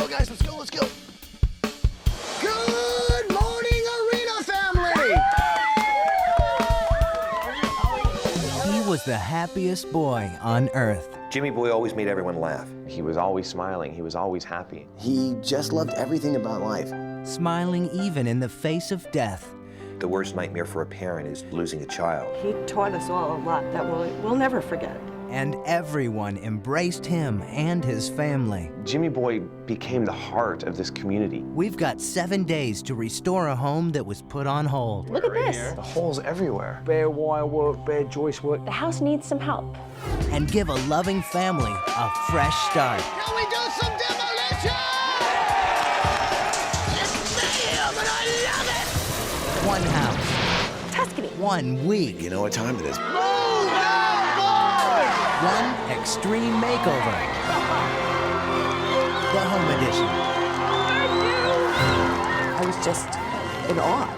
go, guys. Let's go, let's go. Good morning, Arena family! He was the happiest boy on earth. Jimmy Boy always made everyone laugh. He was always smiling. He was always happy. He just loved everything about life. Smiling even in the face of death. The worst nightmare for a parent is losing a child. He taught us all a lot that we'll never forget. And everyone embraced him and his family. Jimmy Boy became the heart of this community. We've got 7 days to restore a home that was put on hold. Look at this. The holes everywhere. Bare wire work, bare joist work. The house needs some help. And give a loving family a fresh start. Can we do some demolition? It's mayhem, and I love it! One house. Tuscany. 1 week. You know what time it is? Move out, boy! One extreme makeover. The home edition. I was just in awe.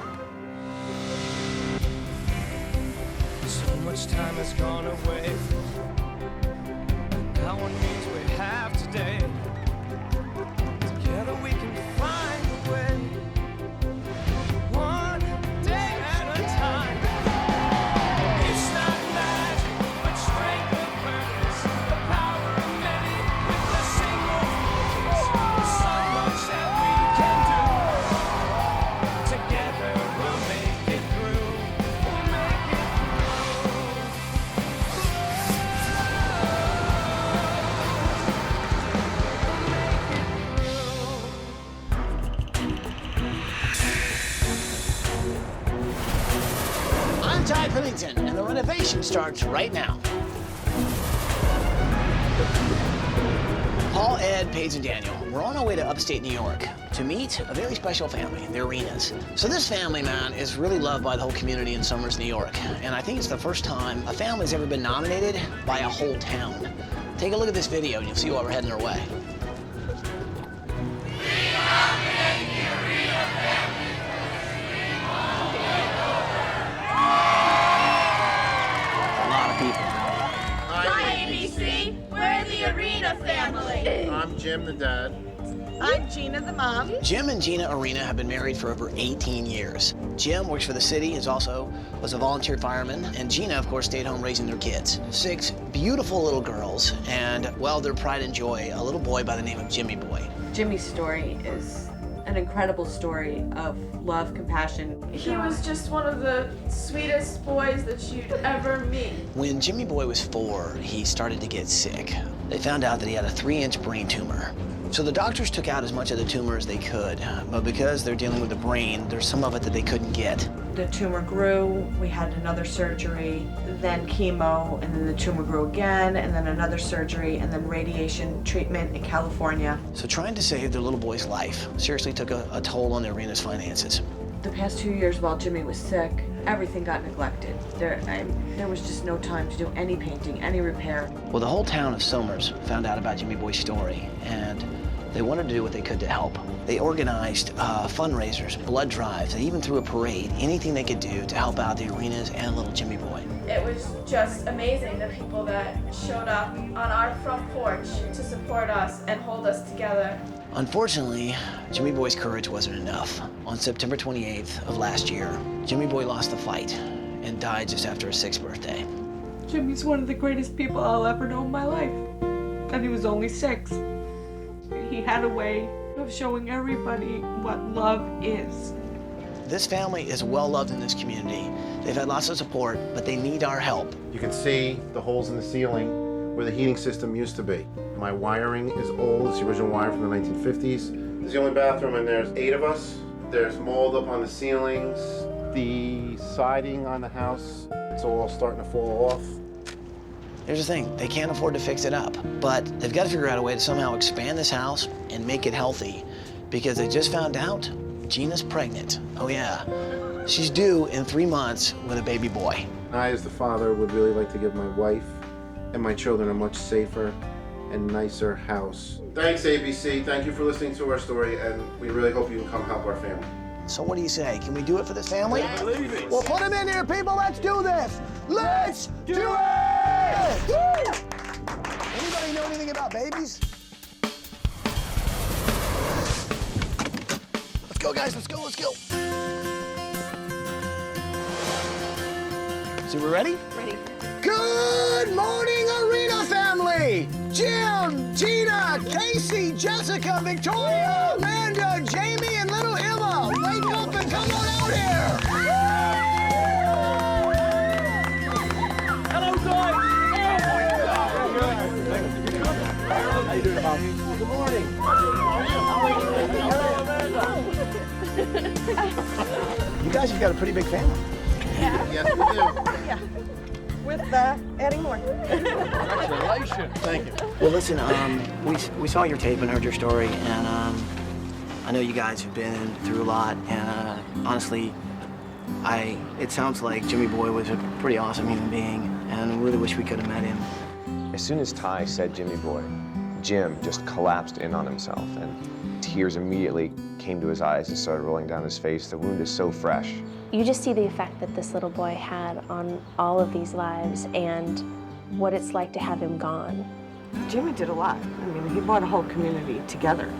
So much time has gone away. Now one means we have today. Together we can find a way. One day at a time. It's not magic, but strength of purpose. The power of many with a single focus. There's so much that we can do. Together we'll make it through. We'll make it I'm Ty Pennington, and the renovation starts right now. Paul, Ed, Paige, and Daniel, we're on our way to upstate New York to meet a very special family, the Arenas. So this family, man, is really loved by the whole community in Somers, New York. And I think it's the first time a family's ever been nominated by a whole town. Take a look at this video, and you'll see why we're heading their way. A lot of people. Hi, ABC. We're the Arena family. I'm Jim, the dad. I'm Gina, the mom. Jim and Gina Arena have been married for over 18 years. Jim works for the city, was a volunteer fireman, and Gina, of course, stayed home raising their kids. 6 beautiful little girls, and, well, their pride and joy, a little boy by the name of Jimmy Boy. Jimmy's story is an incredible story of love, compassion. He was just one of the sweetest boys that you'd ever meet. When Jimmy Boy was 4, he started to get sick. They found out that he had a 3-inch brain tumor. So the doctors took out as much of the tumor as they could, but because they're dealing with the brain, there's some of it that they couldn't get. The tumor grew, we had another surgery, then chemo, and then the tumor grew again, and then another surgery, and then radiation treatment in California. So trying to save their little boy's life seriously took a toll on the Arena's finances. The past 2 years while Jimmy was sick, everything got neglected. There was just no time to do any painting, any repair. Well, the whole town of Somers found out about Jimmy Boy's story, and they wanted to do what they could to help. They organized fundraisers, blood drives, they even threw a parade, anything they could do to help out the Arenas and little Jimmy Boy. It was just amazing, the people that showed up on our front porch to support us and hold us together. Unfortunately, Jimmy Boy's courage wasn't enough. On September 28th of last year, Jimmy Boy lost the fight and died just after his 6th birthday. Jimmy's one of the greatest people I'll ever know in my life. And he was only 6. He had a way of showing everybody what love is. This family is well loved in this community. They've had lots of support, but they need our help. You can see the holes in the ceiling where the heating system used to be. My wiring is old. It's the original wire from the 1950s. This is the only bathroom, and there's 8 of us. There's mold up on the ceilings. The siding on the house, it's all starting to fall off. Here's the thing, they can't afford to fix it up, but they've got to figure out a way to somehow expand this house and make it healthy, because they just found out Gina's pregnant. Oh yeah, she's due in 3 months with a baby boy. I, as the father, would really like to give my wife and my children a much safer and nicer house. Thanks, ABC. Thank you for listening to our story, and we really hope you can come help our family. So what do you say? Can we do it for this family? I believe it. Well, put him in here, people. Let's do this. Let's do it! Woo! Anybody know anything about babies? go, guys. Let's go, let's go. So we're ready? Ready. Good morning, Arena family! Jim, Gina, Casey, Jessica, Victoria, Amanda, Jamie, and little Emma. Wake up and come on out here! Hello, guys. How you doing, Mum? Good morning. You guys have got a pretty big family. Yes, we do. With adding more. Congratulations. Thank you. Well, listen, we saw your tape and heard your story, and I know you guys have been through a lot, and honestly, it sounds like Jimmy Boy was a pretty awesome human being, and I really wish we could have met him. As soon as Ty said Jimmy Boy, Jim just collapsed in on himself, and tears immediately came to his eyes and started rolling down his face. The wound is so fresh. You just see the effect that this little boy had on all of these lives and what it's like to have him gone. Jimmy did a lot. I mean, he brought a whole community together.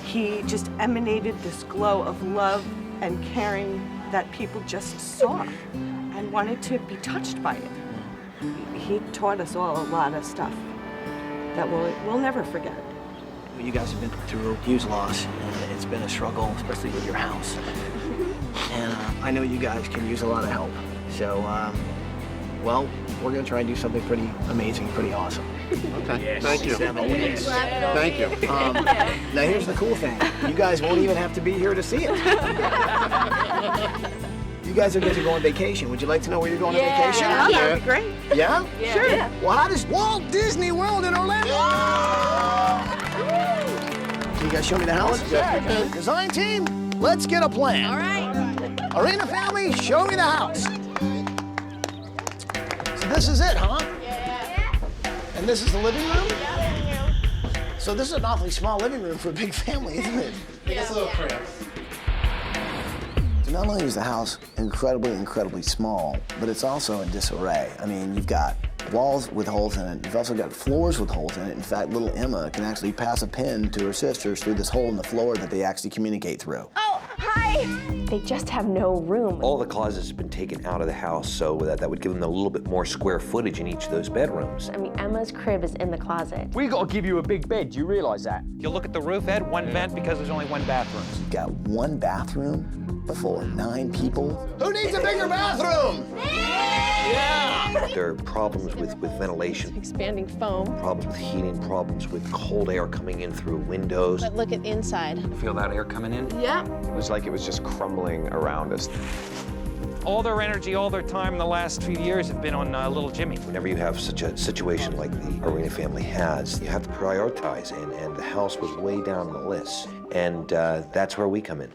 He just emanated this glow of love and caring that people just saw and wanted to be touched by it. He taught us all a lot of stuff that we'll never forget. You guys have been through a huge loss, and it's been a struggle, especially with your house. And I know you guys can use a lot of help. So, well, we're gonna try and do something pretty amazing, pretty awesome. Okay, Yes. thank you. 7 days. Thank you. Now here's the cool thing. You guys won't even have to be here to see it. You guys are going to go on vacation. Would you like to know where you're going on vacation? Yeah, that'd be great. Yeah? Sure. Yeah. Well, how does Walt Disney World in Orlando? Can you guys show me the house? Yes, we can. Design team, let's get a plan. All right. Arena family, show me the house. So this is it, huh? Yeah. And this is the living room? So this is an awfully small living room for a big family, isn't it? It's a little cramped. So not only is the house incredibly small, but it's also in disarray. I mean, you've got walls with holes in it. You've also got floors with holes in it. In fact, little Emma can actually pass a pin to her sisters through this hole in the floor that they actually communicate through. Oh, hi! They just have no room. All the closets have been taken out of the house, so that would give them a little bit more square footage in each of those bedrooms. I mean, Emma's crib is in the closet. We got to give you a big bed. Do you realize that? You look at the roof, Ed, one vent because there's only one bathroom. You've got one bathroom for 9 people. Who needs a bigger bathroom? There are problems with ventilation, Expanding foam. problems with heating, problems with cold air coming in through windows. But look at the inside. Feel that air coming in? Yeah. It was like it was just crumbling around us. All their energy, all their time in the last few years have been on little Jimmy. Whenever you have such a situation like the Arena family has, you have to prioritize, and the house was way down the list. And that's where we come in.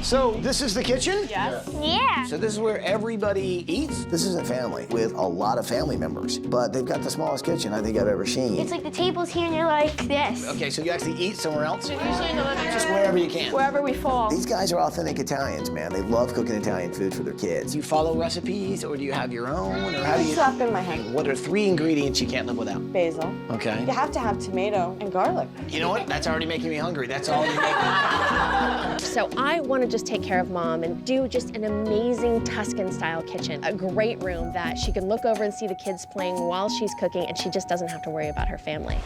So this is the kitchen? Yes. Yeah. So this is where everybody eats? This is a family with a lot of family members, but they've got the smallest kitchen I think I've ever seen. It's like the table's here and you're like this. Okay, so you actually eat somewhere else? Usually in the living room. Just wherever you can. Wherever we fall. These guys are authentic Italians, man. They love cooking Italian food for their kids. Do you follow recipes, or do you have your own, or how do you? It's up in my head. What are 3 ingredients you can't live without? Basil. Okay. You have to have tomato and garlic. You know what? That's already making me hungry. That's all you make. So I want to just take care of Mom and do just an amazing Tuscan-style kitchen. A great room that she can look over and see the kids playing while she's cooking, and she just doesn't have to worry about her family.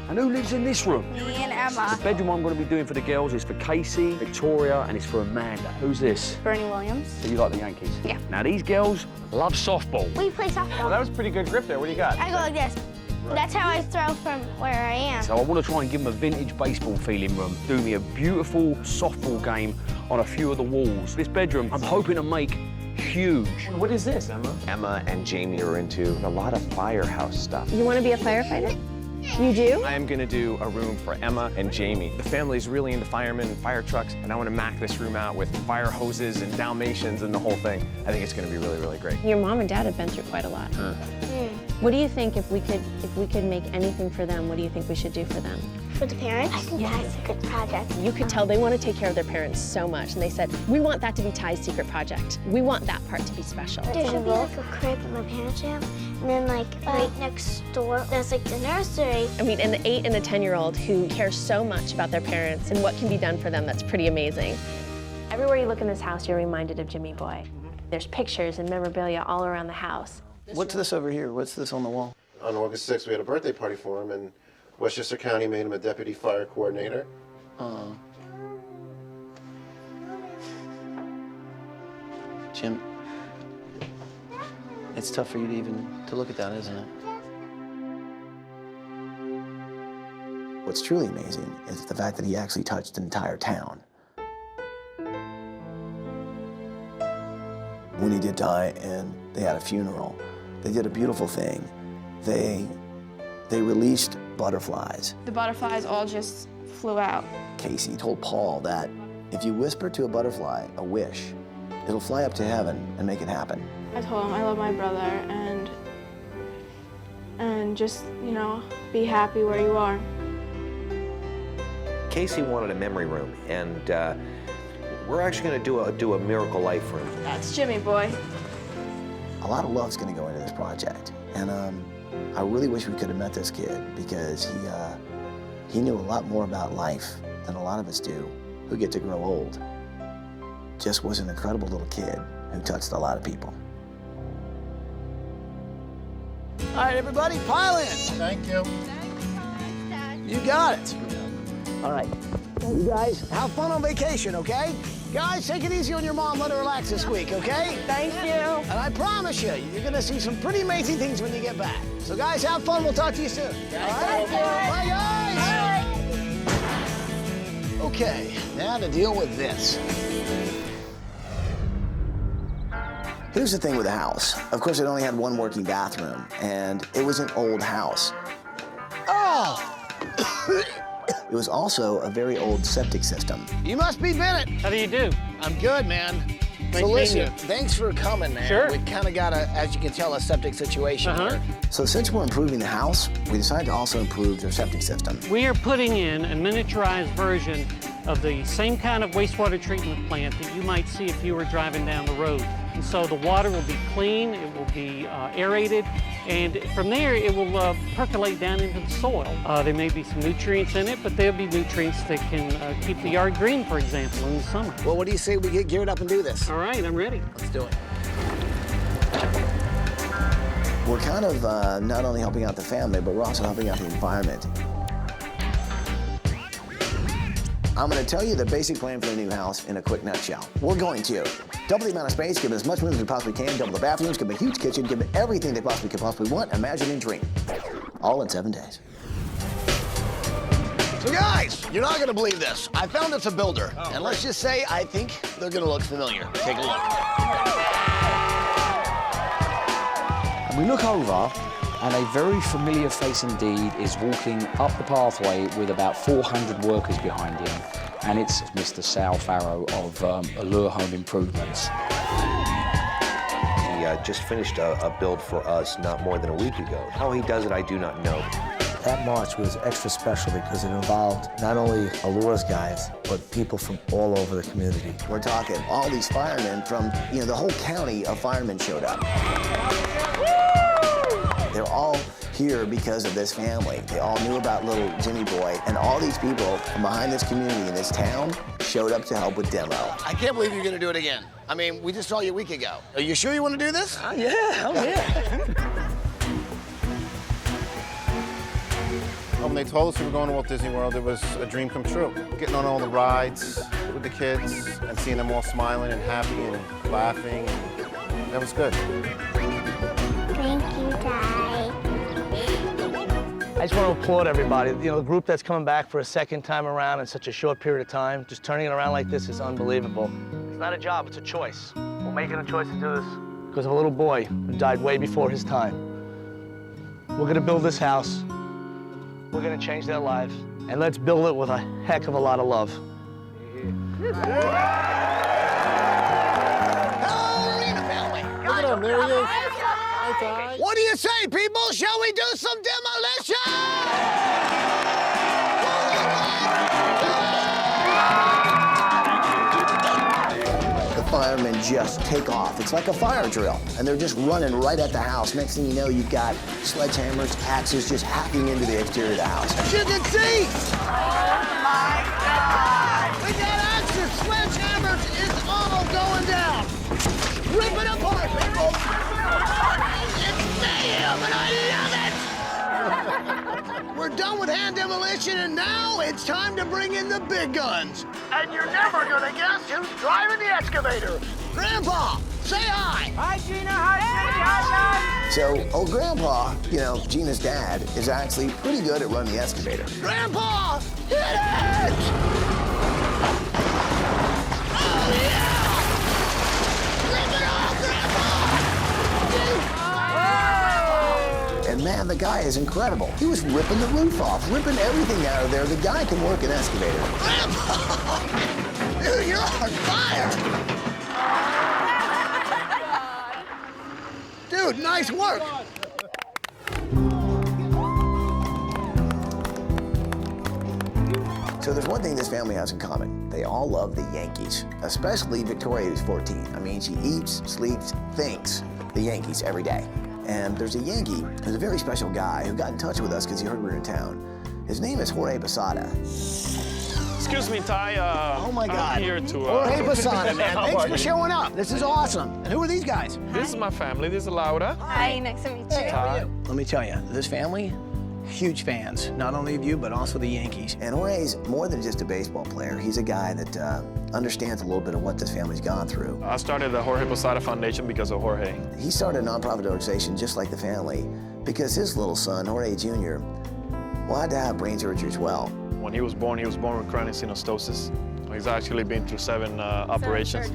And who lives in this room? Me and Emma. The bedroom I'm going to be doing for the girls is for Casey, Victoria, and it's for Amanda. Who's this? Bernie Williams. So you like the Yankees? Yeah. Now these girls love softball. We play softball. That was pretty good grip there. What do you got? I go like this. That's how I throw from where I am. So I want to try and give them a vintage baseball feeling room. Do me a beautiful softball game on a few of the walls. This bedroom, I'm hoping to make huge. What is this, Emma? Emma and Jamie are into a lot of firehouse stuff. You want to be a firefighter? You do? I am gonna do a room for Emma and Jamie. The family's really into firemen and fire trucks, and I want to mack this room out with fire hoses and Dalmatians and the whole thing. I think it's gonna be really, really great. Your mom and dad have been through quite a lot, huh? What do you think if we could make anything for them, what do you think we should do for them? For the parents? I think that's a good project. You could tell they want to take care of their parents so much, and they said, we want that to be Ty's secret project. We want that part to be special. There should be like a crib that my parents have, And then like right next door, there's like the nursery. I mean, an 8 and a 10-year-old who cares so much about their parents and what can be done for them, that's pretty amazing. Everywhere you look in this house, you're reminded of Jimmy Boy. There's pictures and memorabilia all around the house. What's this over here? What's this on the wall? On August 6th, we had a birthday party for him, and Westchester County made him a deputy fire coordinator. Jim, it's tough for you to even to look at that, isn't it? What's truly amazing is the fact that he actually touched an entire town. When he did die and they had a funeral, they did a beautiful thing. They released butterflies. The butterflies all just flew out. Casey told Paul that if you whisper to a butterfly a wish, it'll fly up to heaven and make it happen. I told him I love my brother and just, you know, be happy where you are. Casey wanted a memory room, and we're actually going to do a Miracle Life room. That's Jimmy Boy. A lot of love's going to go into this project, and I really wish we could have met this kid because he knew a lot more about life than a lot of us do who get to grow old. Just was an incredible little kid who touched a lot of people. All right, everybody, pile in. Thank you. You got it. All right. You guys, have fun on vacation, okay? Guys, take it easy on your mom. Let her relax this week, okay? Thank you. And I promise you, you're going to see some pretty amazing things when you get back. So, guys, have fun. We'll talk to you soon. Thank you. Bye, guys. Okay, now to deal with this. Here's the thing with the house. Of course, it only had one working bathroom, and it was an old house. Oh! It was also a very old septic system. You must be Bennett. How do you do? I'm good, man. Nice So listen, meeting you. thanks for coming, man. Sure. We kind of got a, as you can tell, a septic situation here. So since we're improving the house, we decided to also improve their septic system. We are putting in a miniaturized version of the same kind of wastewater treatment plant that you might see if you were driving down the road. And so the water will be clean, it will be aerated, and from there it will percolate down into the soil. There may be some nutrients in it, but there'll be nutrients that can keep the yard green, for example, in the summer. Well, what do you say we get geared up and do this? All right, I'm ready. Let's do it. We're kind of not only helping out the family, but we're also helping out the environment. I'm going to tell you the basic plan for the new house in a quick nutshell. We're going to double the amount of space, give it as much room as we possibly can, double the bathrooms, give it a huge kitchen, give it everything they could possibly want, imagine, and dream. All in 7 days. So guys, you're not going to believe this. I found us a builder, and let's just say I think they're going to look familiar. Take a look. We look over, and a very familiar face indeed is walking up the pathway with about 400 workers behind him, and it's Mr. Sal Farrow of Allure Home Improvements. He just finished a build for us not more than a week ago. How he does it, I do not know. That march was extra special because it involved not only Allure's guys, but people from all over the community. We're talking all these firemen from, the whole county of firemen showed up. They're all here because of this family. They all knew about little Jimmy Boy, and all these people from behind this community in this town showed up to help with demo. I can't believe you're gonna do it again. I mean, we just saw you a week ago. Are you sure you want to do this? Yeah, I'm here. When they told us we were going to Walt Disney World, it was a dream come true. Getting on all the rides with the kids and seeing them all smiling and happy and laughing, and that was good. Thank you, guys. I just want to applaud everybody. The group that's coming back for a second time around in such a short period of time, just turning it around like this is unbelievable. It's not a job, it's a choice. We're making a choice to do this because of a little boy who died way before his time. We're going to build this house. We're going to change their lives. And let's build it with a heck of a lot of love. Hello, Arena family. Look at him, there he is. What do you say, people? Shall we do some demolition? The firemen just take off. It's like a fire drill, and they're just running right at the house. Next thing you know, you've got sledgehammers, axes just hacking into the exterior of the house. As you can see! Oh my God! We got axes, sledgehammers, it's all going down! Rip it apart, people! It's mayhem, and I love it! We're done with hand demolition, and now it's time to bring in the big guns. And you're never gonna guess who's driving the excavator. Grandpa, say hi. Hi, Gina. Hi, So, old Grandpa, you know, Gina's dad, is actually pretty good at running the excavator. Grandpa, hit it! Oh, yeah! Rip it off, Grandpa! And man, the guy is incredible. He was ripping the roof off, ripping everything out of there. The guy can work an excavator. Grandpa! Dude, you're on fire! Dude, nice work! So there's one thing this family has in common. They all love the Yankees, especially Victoria, who's 14. I mean, she eats, sleeps, thinks the Yankees every day. And there's a Yankee who's a very special guy who got in touch with us because he heard we were in town. His name is Jorge Posada. Excuse me, Ty. Oh my God. I'm here to. Jorge Posada, man. Thanks for showing up. This is awesome. And who are these guys? This is my family. This is Laura. Hi, nice to meet you. Hey, how are you? Let me tell you, this family, huge fans, not only of you, but also the Yankees. And Jorge's more than just a baseball player. He's a guy that understands a little bit of what this family's gone through. I started the Jorge Posada Foundation because of Jorge. He started a nonprofit organization just like the family because his little son, Jorge Jr., had to have brain surgery as well. When he was born with chronic synostosis. He's actually been through 7 operations,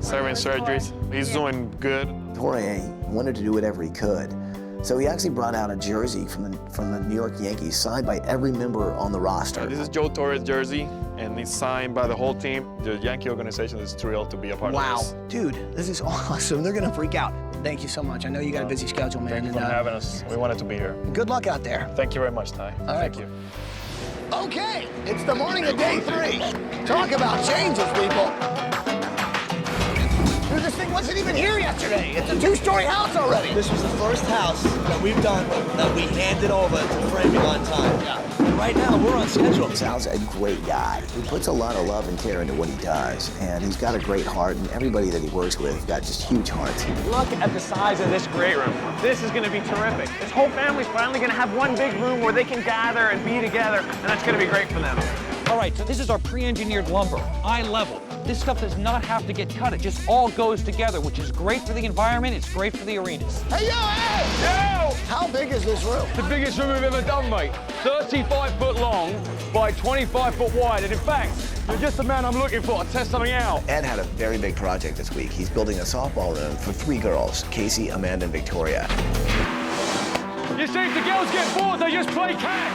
7 surgeries. He's doing good. Jorge wanted to do whatever he could. So he actually brought out a jersey from the New York Yankees, signed by every member on the roster. This is Joe Torre's jersey, and it's signed by the whole team. The Yankee organization is thrilled to be a part of this. Wow, dude, this is awesome. They're gonna freak out. Thank you so much. I know you got a busy schedule, man. Thank you for having us. We wanted to be here. Good luck out there. Thank you very much, Ty. All right. Thank you. Okay, it's the morning of day 3. Talk about changes, people. Dude, this thing wasn't even here yesterday. It's a 2-story house already. This was the first house that we've done that we handed over to framing on time. Yeah. And right now, we're on schedule. Sal's a great guy. He puts a lot of love and care into what he does, and he's got a great heart, and everybody that he works with has got just huge hearts. Look at the size of this great room. This is gonna be terrific. This whole family's finally gonna have one big room where they can gather and be together, and that's gonna be great for them. All right, so this is our pre-engineered lumber, eye level. This stuff does not have to get cut. It just all goes together, which is great for the environment. It's great for the arenas. Hey, yo, hey! Yo! How big is this room? The biggest room we've ever done, mate. 35 foot long by 25 foot wide. And in fact, you're just the man I'm looking for to test something out. Ed had a very big project this week. He's building a softball room for 3 girls, Casey, Amanda, and Victoria. You see, if the girls get bored, they just play catch.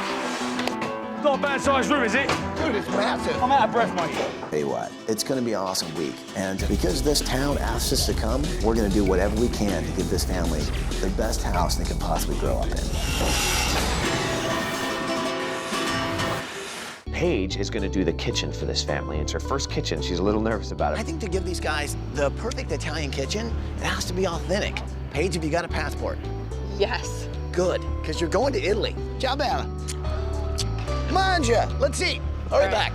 It's not a bad sized room, is it? Dude, it's massive. I'm out of breath, mate. Tell you what, it's gonna be an awesome week. And because this town asked us to come, we're gonna do whatever we can to give this family the best house they can possibly grow up in. Paige is gonna do the kitchen for this family. It's her first kitchen. She's a little nervous about it. I think to give these guys the perfect Italian kitchen, it has to be authentic. Paige, have you got a passport? Yes. Good, because you're going to Italy. Ciao, Bella. Mind ya, let's eat. Hurry back.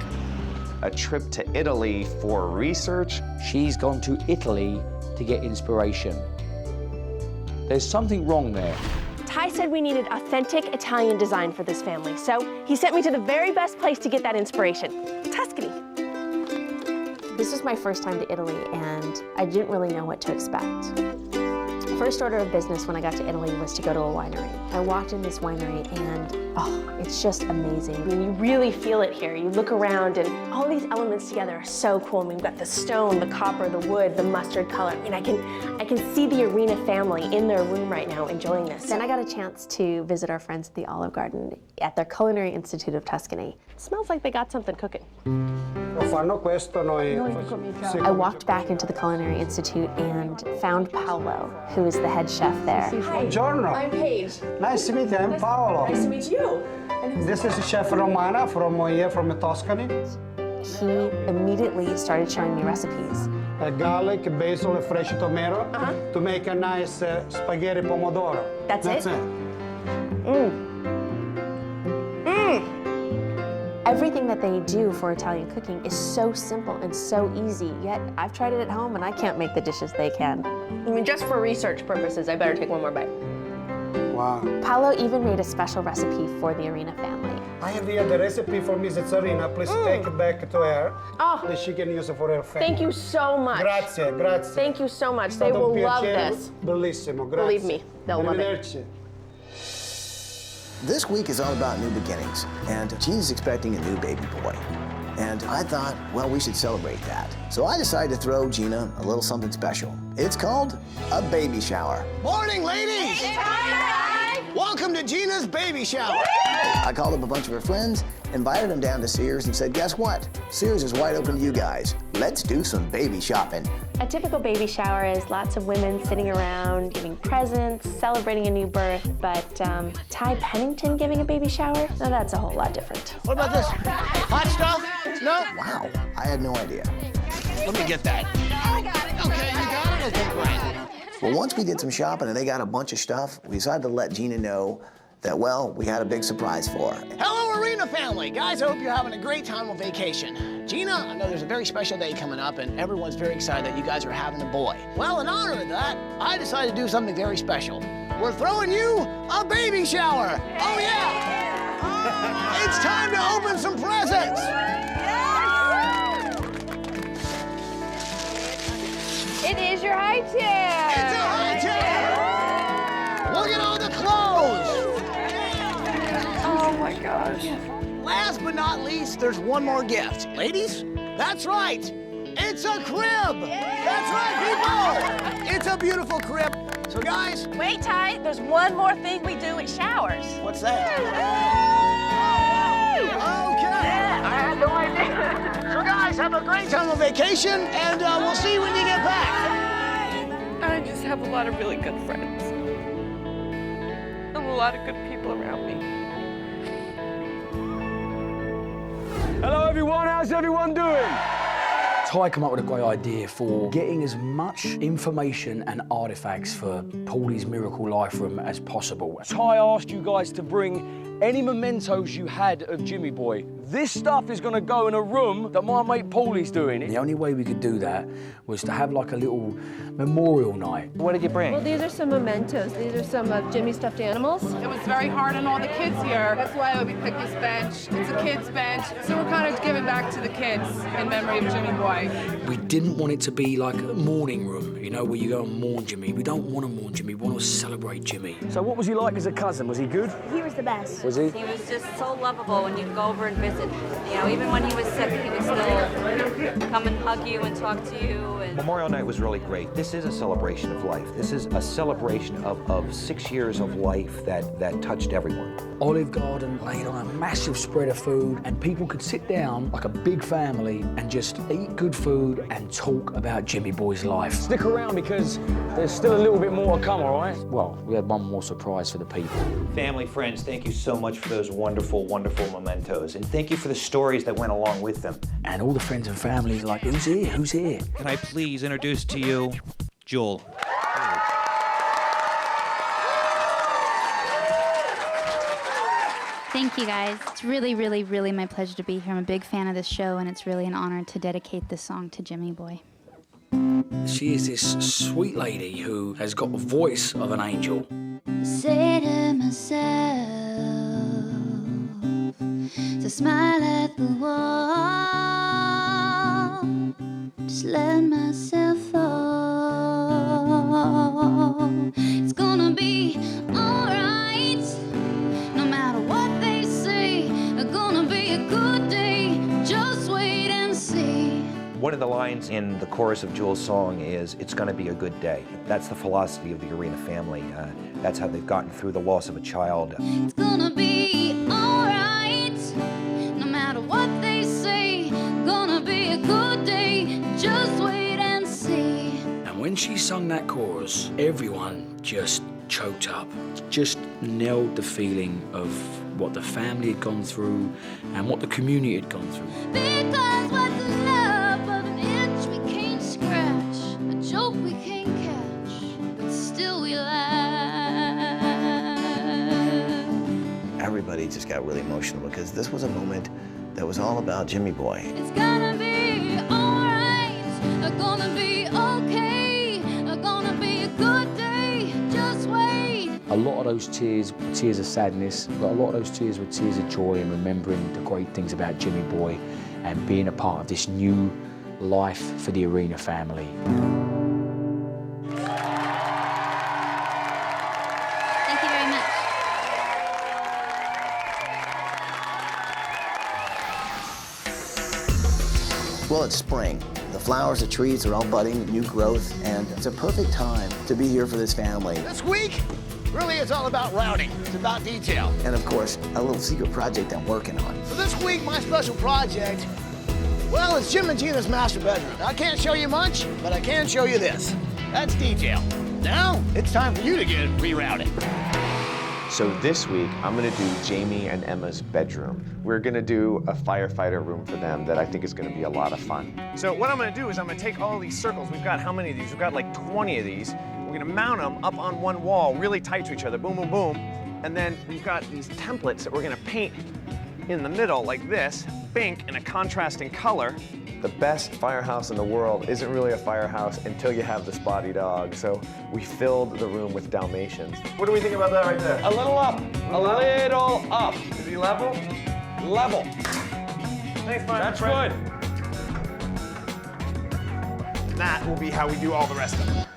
A trip to Italy for research. She's gone to Italy to get inspiration. There's something wrong there. Ty said we needed authentic Italian design for this family, so he sent me to the very best place to get that inspiration, Tuscany. This was my first time to Italy, and I didn't really know what to expect. First order of business when I got to Italy was to go to a winery. I walked in this winery and, it's just amazing. I mean, you really feel it here. You look around and all these elements together are so cool. I mean, we've got the stone, the copper, the wood, the mustard color. I mean, I can see the Arena family in their room right now enjoying this. Then I got a chance to visit our friends at the Olive Garden at their Culinary Institute of Tuscany. It smells like they got something cooking. I walked back into the Culinary Institute and found Paolo, who is the head chef there. Hi. Buongiorno. I'm Paige. Nice to meet you. I'm Paolo. Nice to meet you. This is Chef Romana from here, from Tuscany. He immediately started showing me recipes. garlic, basil, and fresh tomato to make a nice spaghetti pomodoro. That's it? Everything that they do for Italian cooking is so simple and so easy, yet I've tried it at home and I can't make the dishes they can. I mean, just for research purposes, I better take one more bite. Wow. Paolo even made a special recipe for the Arena family. I have here the recipe for Mrs. Arena. Please take it back to her. Oh. That she can use it for her family. Thank you so much. Grazie, grazie. Thank you so much. They will love this. Bellissimo, grazie. Believe me, they'll love it. Arrivederci. This week is all about new beginnings, and Gina's expecting a new baby boy. And I thought, well, we should celebrate that. So I decided to throw Gina a little something special. It's called a baby shower. Morning, ladies! Welcome to Gina's baby shower. I called up a bunch of her friends, invited them down to Sears, and said, guess what? Sears is wide open to you guys. Let's do some baby shopping. A typical baby shower is lots of women sitting around giving presents, celebrating a new birth, but Ty Pennington giving a baby shower? Now that's a whole lot different. What about this? Hot stuff? No? Wow, I had no idea. Let me get that. I got it. Okay, you got it? Okay, great. Well, once we did some shopping and they got a bunch of stuff, we decided to let Gina know that, well, we had a big surprise for her. Hello, Arena family. Guys, I hope you're having a great time on vacation. Gina, I know there's a very special day coming up, and everyone's very excited that you guys are having a boy. Well, in honor of that, I decided to do something very special. We're throwing you a baby shower. Oh, yeah. It's time to open some presents. It is your high chair. It's a high chair. Look at all the clothes. Oh my gosh. Last but not least, there's one more gift. Ladies, that's right. It's a crib. That's right, people. It's a beautiful crib. So guys. Wait, Ty, there's one more thing we do at showers. What's that? Okay. I had no idea. So guys, have a great time on vacation, and we'll see you when you get back. I just have a lot of really good friends. And a lot of good people around me. Hello everyone, how's everyone doing? Ty came up with a great idea for getting as much information and artifacts for Paulie's Miracle Life Room as possible. Ty asked you guys to bring any mementos you had of Jimmy Boy. This stuff is gonna go in a room that my mate Paulie's doing. The only way we could do that was to have like a little memorial night. What did you bring? Well, these are some mementos. These are some of Jimmy's stuffed animals. It was very hard on all the kids here. That's why we picked this bench. It's a kid's bench. So we're kind of giving back to the kids in memory of Jimmy Boy. We didn't want it to be like a mourning room, you know, where you go and mourn Jimmy. We don't want to mourn Jimmy, we want to celebrate Jimmy. So what was he like as a cousin? Was he good? He was the best. Was he? He was just so lovable when you'd go over and visit. You know, even when he was sick, he would still come and hug you and talk to you. And Memorial Night was really great. This is a celebration of life. This is a celebration of 6 years of life that touched everyone. Olive Garden laid on a massive spread of food, and people could sit down like a big family and just eat good food and talk about Jimmy Boy's life. Stick around because there's still a little bit more to come, all right? Well, we had one more surprise for the people. Family, friends, thank you so much for those wonderful, wonderful mementos. And thank you for the stories that went along with them. And all the friends and family like, who's here? Who's here? Can I please introduce to you Joel? Thank you, guys. It's really, really, really my pleasure to be here. I'm a big fan of this show, and it's really an honor to dedicate this song to Jimmy Boy. She is this sweet lady who has got the voice of an angel. Say to myself to smile at the wall, just let myself fall. It's gonna be alright, no matter what they say. It's gonna be a good day, just wait and see. One of the lines in the chorus of Jewel's song is, "It's gonna be a good day." That's the philosophy of the Arena family. That's how they've gotten through the loss of a child. It's gonna be alright, no matter what they say. Gonna be a good day, just wait and see. And when she sung that chorus, everyone just choked up, just nailed the feeling of what the family had gone through and what the community had gone through. Because what's love but an itch we can't scratch? we can't catch, but still we laugh. Everybody just got really emotional because this was a moment that was all about Jimmy Boy. It's gonna be alright, gonna be okay, gonna be a good day, just wait. A lot of those tears were tears of sadness, but a lot of those tears were tears of joy and remembering the great things about Jimmy Boy and being a part of this new life for the Arena family. Thank you very much. Well, it's spring. The flowers, the trees are all budding, new growth, and it's a perfect time to be here for this family. This week, really it's all about routing. It's about detail. And of course, a little secret project I'm working on. So this week, my special project, well, it's Jim and Gina's master bedroom. I can't show you much, but I can show you this. That's detail. Now, it's time for you to get rerouted. So this week, I'm gonna do Jamie and Emma's bedroom. We're gonna do a firefighter room for them that I think is gonna be a lot of fun. So what I'm gonna do is I'm gonna take all these circles. We've got how many of these? We've got like 20 of these. We're gonna mount them up on one wall, really tight to each other, boom, boom, boom. And then we've got these templates that we're gonna paint in the middle like this, pink in a contrasting color. The best firehouse in the world isn't really a firehouse until you have the spotty dog. So we filled the room with Dalmatians. What do we think about that right there? A little up, a little up. Is he level? Level. Thanks, Brian. That's good. And that will be how we do all the rest of it.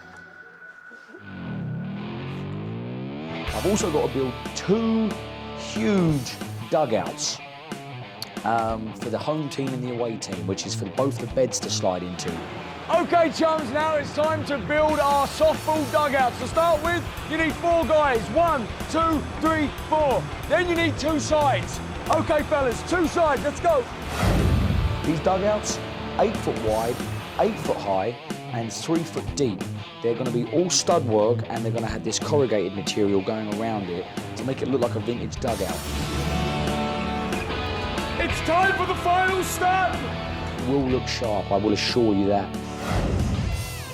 I've also got to build 2 huge dugouts for the home team and the away team, which is for both the beds to slide into. Okay, chums, now it's time to build our softball dugouts. To start with, you need 4 guys. 1, 2, 3, 4. Then you need 2 sides. Okay, fellas, 2 sides, let's go. These dugouts, 8 foot wide, 8 foot high, and 3 foot deep. They're going to be all stud work, and they're going to have this corrugated material going around it to make it look like a vintage dugout. It's time for the final step. It will look sharp, I will assure you that.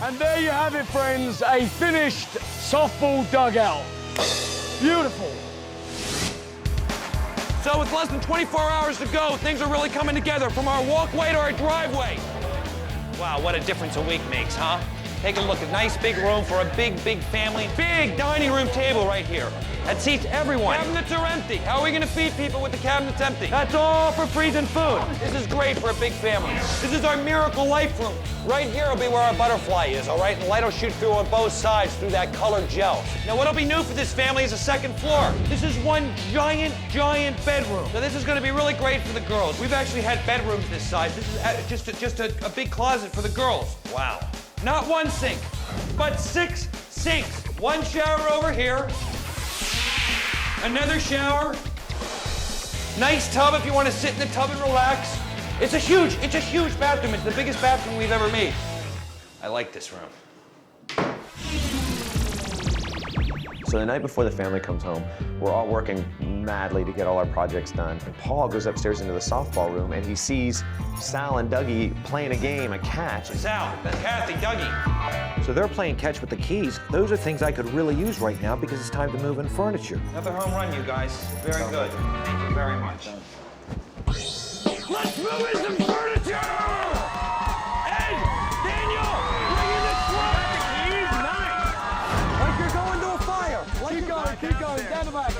And there you have it, friends, a finished softball dugout. Beautiful. So with less than 24 hours to go, things are really coming together from our walkway to our driveway. Wow, what a difference a week makes, huh? Take a look, a nice big room for a big, big family. Big dining room table right here. That seats everyone. Cabinets are empty. How are we gonna feed people with the cabinets empty? That's all for freezing food. This is great for a big family. This is our miracle life room. Right here will be where our butterfly is, all right? And light will shoot through on both sides through that colored gel. Now what'll be new for this family is a second floor. This is one giant, giant bedroom. Now this is gonna be really great for the girls. We've actually had bedrooms this size. This is just a big closet for the girls. Wow. Not 1 sink, but 6 sinks. 1 shower over here, another shower, nice tub if you want to sit in the tub and relax. It's a huge bathroom. It's the biggest bathroom we've ever made. I like this room. So the night before the family comes home, we're all working madly to get all our projects done. And Paul goes upstairs into the softball room and he sees Sal and Dougie playing a game, a catch. Sal, that's Kathy, Dougie. So they're playing catch with the keys. Those are things I could really use right now because it's time to move in furniture. Another home run, you guys. Very good. Thank you very much. Let's move in some furniture! Ed! Daniel! Bring in the truck! Keys, nice! Like you're going to a fire. Keep going, down the back.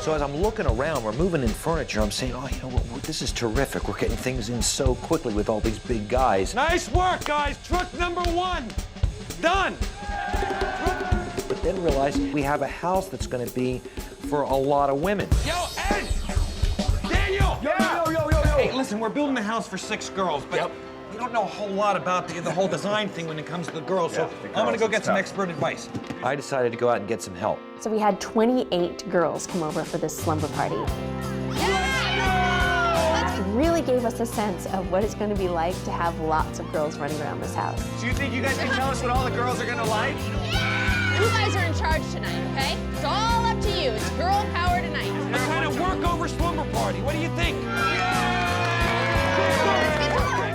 So as I'm looking around, we're moving in furniture, I'm saying, oh, you know what, this is terrific. We're getting things in so quickly with all these big guys. Nice work, guys. Truck number 1. Done. But then realize we have a house that's going to be for a lot of women. Yo, Ed! Daniel! Yeah! Yo. Hey, listen, we're building a house for 6 girls, but we don't know a whole lot about the whole design thing when it comes to the girls, so I'm gonna go get some expert advice. I decided to go out and get some help. So we had 28 girls come over for this slumber party. It really gave us a sense of what it's going to be like to have lots of girls running around this house. Do you think you guys can tell us what all the girls are gonna like? You guys are in charge tonight, okay? It's all up to you. It's girl power tonight. A kind of work-over slumber party. What do you think?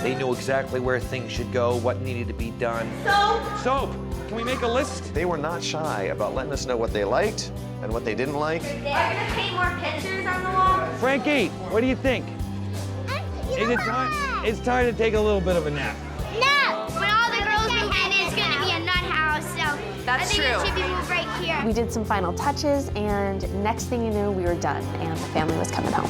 They knew exactly where things should go, what needed to be done. Soap. Soap. Can we make a list? They were not shy about letting us know what they liked and what they didn't like. Are you gonna paint more pictures on the wall? Frankie, what do you think? Is it time? It's time to take a little bit of a nap. No! When all the girls move in, it's gonna be a nut house, so That's I think true. it should be moved right here. We did some final touches, and next thing you knew, we were done, and the family was coming home.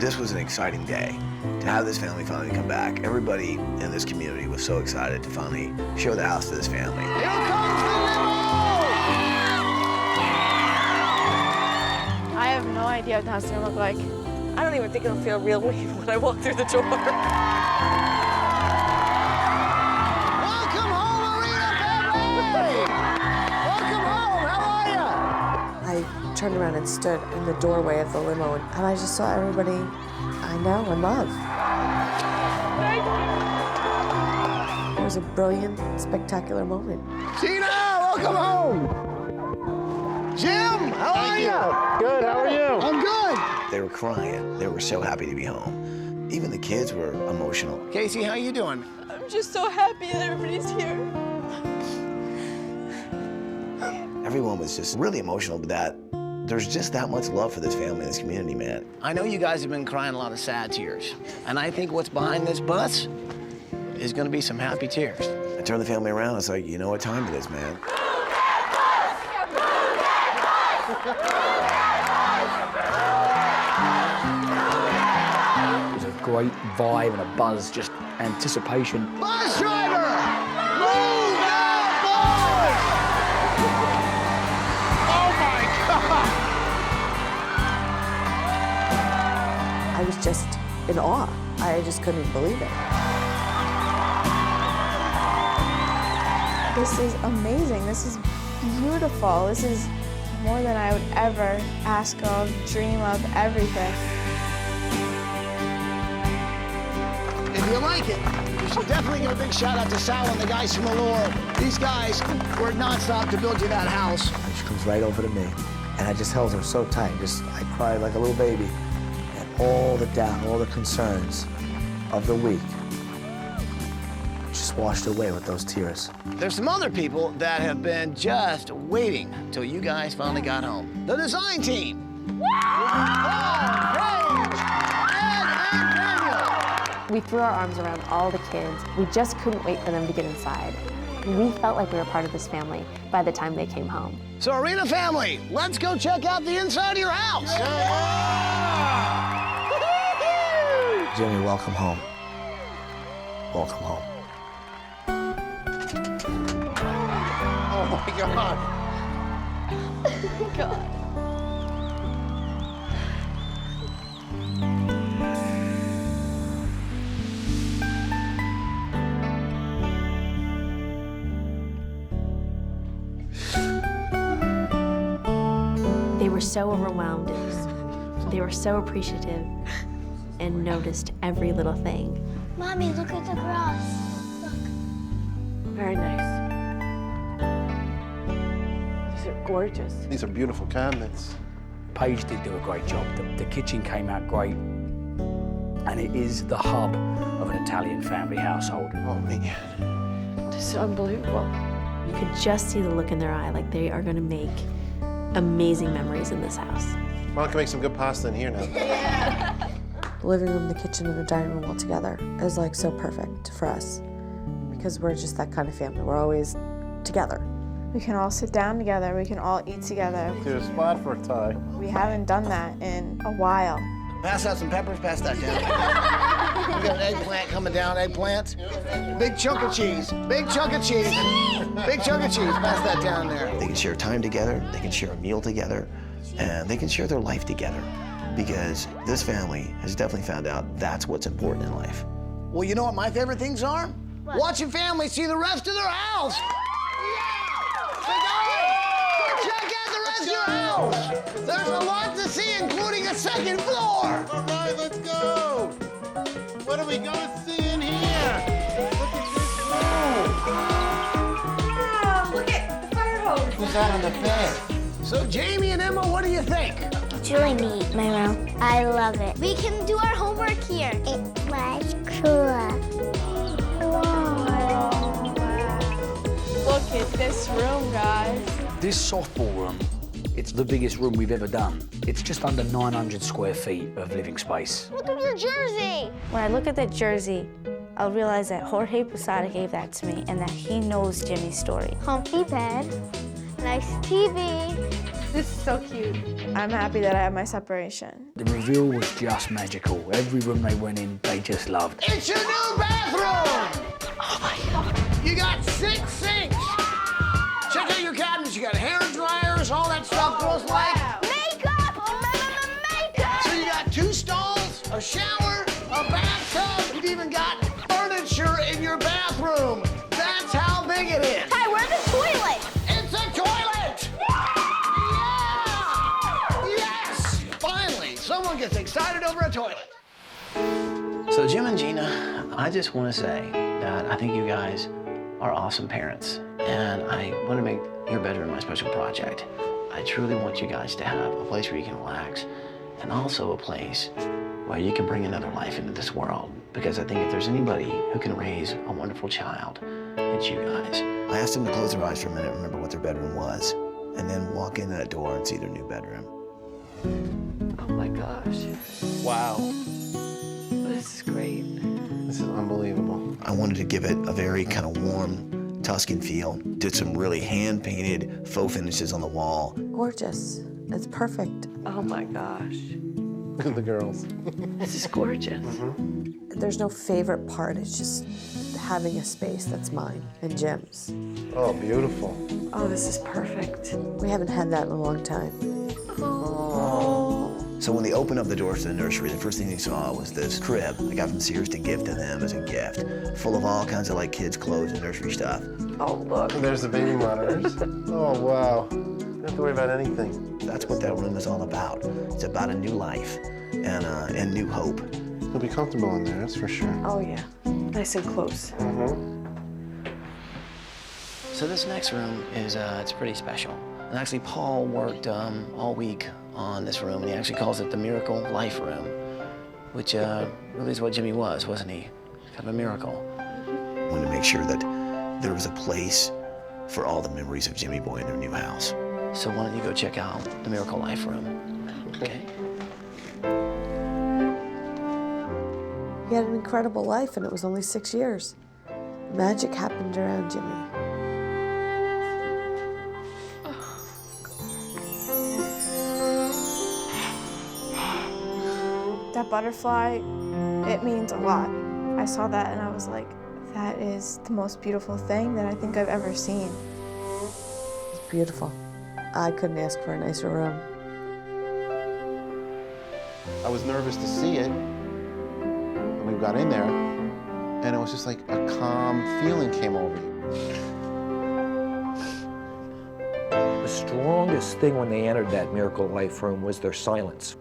This was an exciting day to have this family finally come back. Everybody in this community was so excited to finally show the house to this family. Here comes the limo! I have no idea what the house is gonna look like. I don't even think it'll feel real when I walk through the door. Welcome home, Arena family! Welcome home, how are ya? I turned around and stood in the doorway of the limo, and I just saw everybody I know and love. It was a brilliant, spectacular moment. Gina, welcome home! Jim, how are you? Good, how are you? I'm good. They were crying. They were so happy to be home. Even the kids were emotional. Casey, how you doing? I'm just so happy that everybody's here. Everyone was just really emotional, but there's just that much love for this family and this community, man. I know you guys have been crying a lot of sad tears, and I think what's behind this bus is gonna be some happy tears. I turned the family around. It's like, you know what time it is, man. It was a great vibe and a buzz, just anticipation. Bus driver! Move that bus! Oh my God! I was just in awe. I just couldn't believe it. This is amazing. This is beautiful. This is more than I would ever ask of, dream of, everything. If you like it, you should definitely give a big shout out to Sal and the guys from Allure. These guys work nonstop to build you that house. She comes right over to me, and I just held her so tight. I cried like a little baby. And all the doubt, all the concerns of the week just washed away with those tears. There's some other people that have been just waiting till you guys finally got home. The design team. We threw our arms around all the kids. We just couldn't wait for them to get inside. We felt like we were part of this family by the time they came home. So Arena family, let's go check out the inside of your house. Jimmy, welcome home. Welcome home. Oh my God. God. They were so overwhelmed. They were so appreciative and noticed every little thing. Mommy, look at the grass. Very nice. These are gorgeous. These are beautiful cabinets. Paige did do a great job. The kitchen came out great. And it is the hub of an Italian family household. Oh, man. This is unbelievable. You could just see the look in their eye, like they are gonna make amazing memories in this house. Well, I can make some good pasta in here now. The living room, the kitchen, and the dining room all together is like so perfect for us because we're just that kind of family. We're always together. We can all sit down together. We can all eat together. There's a spot for a tie. We haven't done that in a while. Pass out some peppers, pass that down. We got an eggplant coming down, eggplant. Big chunk of cheese, big chunk of cheese. Big chunk of cheese, pass that down there. They can share time together, they can share a meal together, and they can share their life together. Because this family has definitely found out that's what's important in life. Well, you know what my favorite things are? What? Watching families see the rest of their house. Yeah! So guys, go check out the rest of your house. There's a lot to see, including a second floor. All right, let's go. What are we gonna see in here? Look at this room. Wow, look at the fire hose. Who's that on the bed? So Jamie and Emma, what do you think? It's really neat, my room. I love it. We can do our homework here. It was cool. Look at this room, guys. This softball room, it's the biggest room we've ever done. It's just under 900 square feet of living space. Look at your jersey. When I look at that jersey, I'll realize that Jorge Posada gave that to me and that he knows Jimmy's story. Comfy bed, nice TV. This is so cute. I'm happy that I have my separation. The reveal was just magical. Every room they went in, they just loved. It's your new bathroom. Oh my God. You got 6 sinks. Check out your cabinets. You got hair dryers, all that stuff girls like. Makeup! Makeup! So you got 2 stalls, a shower, a bathtub. You've even got furniture in your bathroom. That's how big it is. Hey, where's the toilet? It's a toilet! Yeah! Yes! Finally, someone gets excited over a toilet. So Jim and Gina, I just want to say that I think you guys are awesome parents, and I want to make your bedroom my special project. I truly want you guys to have a place where you can relax, and also a place where you can bring another life into this world, because I think if there's anybody who can raise a wonderful child, it's you guys. I asked them to close their eyes for a minute and remember what their bedroom was, and then walk in that door and see their new bedroom. Oh my gosh. Wow. This is great. This is unbelievable. I wanted to give it a very kind of warm Tuscan feel. Did some really hand-painted faux finishes on the wall. Gorgeous. It's perfect. Oh my gosh. Look at the girls. This is gorgeous. There's no favorite part. It's just having a space that's mine and Jim's. Oh, beautiful. Oh, this is perfect. We haven't had that in a long time. So when they opened up the doors to the nursery, the first thing they saw was this crib I got from Sears to gift to them as a gift, full of all kinds of like kids' clothes and nursery stuff. Oh, look. And there's the baby monitors. Oh, wow. Don't have to worry about anything. That's what that room is all about. It's about a new life and new hope. You'll be comfortable in there, that's for sure. Oh, yeah. Nice and close. So this next room is it's pretty special. And actually, Paul worked all week on this room, and he actually calls it the Miracle Life Room, which really is what Jimmy was, wasn't he? Kind of a miracle. I wanted to make sure that there was a place for all the memories of Jimmy Boy in their new house. So why don't you go check out the Miracle Life Room? Okay. He had an incredible life, and it was only 6 years. Magic happened around Jimmy. That butterfly, it means a lot. I saw that and I was like, that is the most beautiful thing that I think I've ever seen. It's beautiful. I couldn't ask for a nicer room. I was nervous to see it when we got in there, and it was just like a calm feeling came over you. The strongest thing when they entered that Miracle Life room was their silence.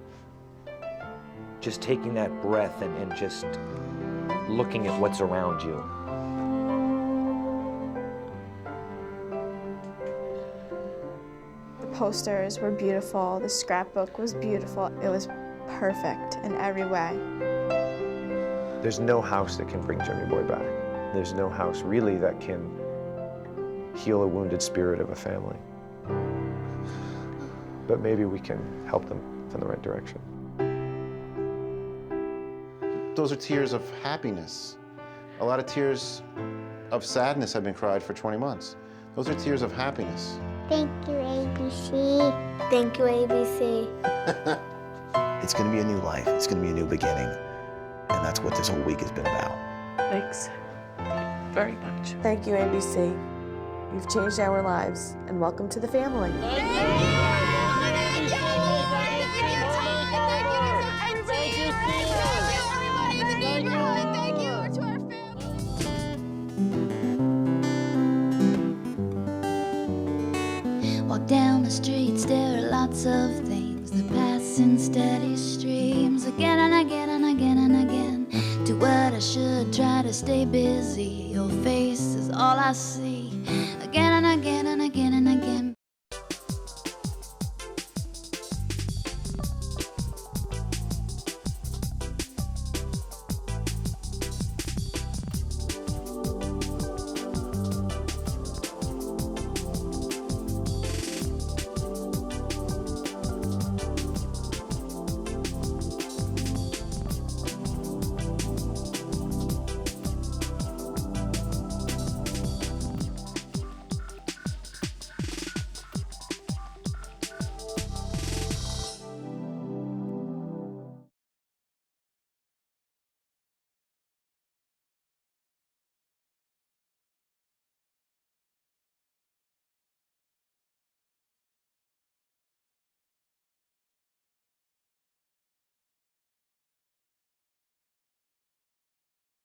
Just taking that breath and just looking at what's around you. The posters were beautiful, the scrapbook was beautiful. It was perfect in every way. There's no house that can bring Jimmy Boy back. There's no house really that can heal a wounded spirit of a family. But maybe we can help them in the right direction. Those are tears of happiness. A lot of tears of sadness have been cried for 20 months. Those are tears of happiness. Thank you, ABC. Thank you, ABC. It's going to be a new life. It's going to be a new beginning. And that's what this whole week has been about. Thanks very much. Thank you, ABC. You've changed our lives, and welcome to the family. Walk down the streets, there are lots of things days in steady streams, again and again and again and again. Do what I should, try to stay busy. Your face is all I see.